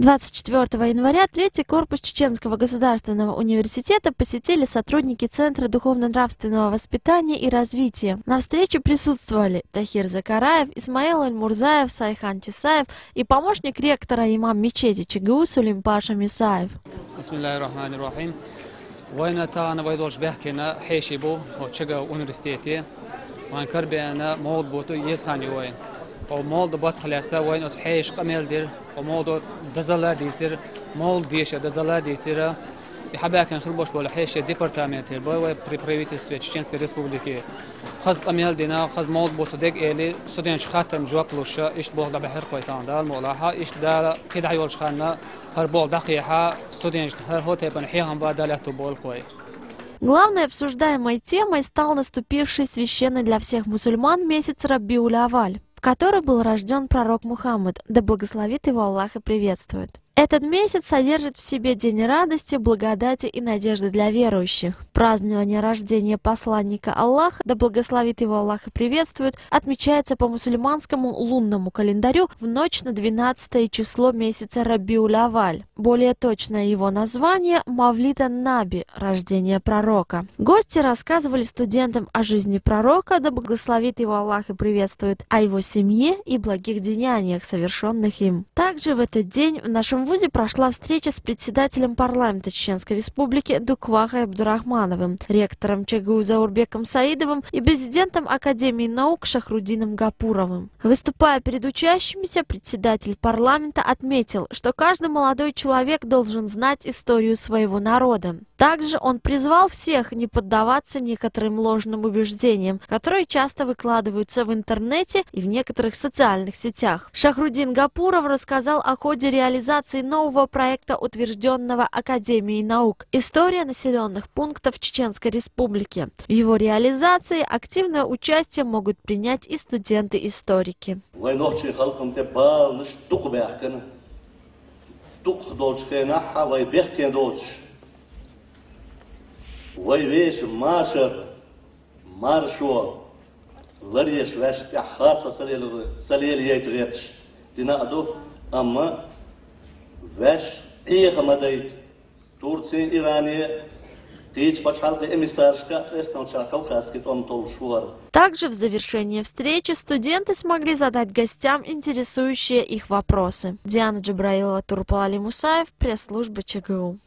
24 января третий корпус Чеченского государственного университета посетили сотрудники Центра духовно-нравственного воспитания и развития. На встрече присутствовали Тахир Закараев, Исмаил Аль-Мурзаев, Сайхан Тисаев и помощник ректора имам мечети ЧГУ Сулим Паша Мисаев. ومول ضبط خلاتها وين أتحيش قميل دير ومول دزلا ديسير مول ديش دزلا ديسير يحبها كان خلبوش بولا حيش ديبارتامنت بوي بريفيت سويتشينسك ريسبوبليكي خز قميل دينا خز مول بوتدق إلي سودينش خاتم جواب لوشا إيش بوغ دبحر قويتان دال مولاها إيش دال قيد عيولش خاننا هر بوغ دقيقة سودينش هر هو تيبن حيهم بدالاتو بول قوي. Главной обсуждаемой темой стал наступивший священный для всех мусульман месяц Рабиуль-Авваль, в который был рожден пророк Мухаммад, да благословит его Аллах и приветствует. Этот месяц содержит в себе день радости, благодати и надежды для верующих. Празднование рождения посланника Аллаха, да благословит его Аллах и приветствует, отмечается по мусульманскому лунному календарю в ночь на 12 число месяца Рабиуль-Авваль. Более точное его название – Мавлид ан-Наби, рождение пророка. Гости рассказывали студентам о жизни пророка, да благословит его Аллах и приветствует, о его семье и благих деяниях, совершенных им. Также в этот день в нашем вузе прошла встреча с председателем парламента Чеченской Республики Дуквахой Абдурахмановым, ректором ЧГУ Заурбеком Саидовым и президентом Академии наук Шахрудином Гапуровым. Выступая перед учащимися, председатель парламента отметил, что каждый молодой человек должен знать историю своего народа. Также он призвал всех не поддаваться некоторым ложным убеждениям, которые часто выкладываются в интернете и в некоторых социальных сетях. Шахрудин Гапуров рассказал о ходе реализации нового проекта, утвержденного Академией наук «История населенных пунктов Чеченской Республики». В его реализации активное участие могут принять и студенты-историки. Также в завершении встречи студенты смогли задать гостям интересующие их вопросы. Диана Джабраилова, Турпал Али Мусаев, пресс-служба ЧГУ.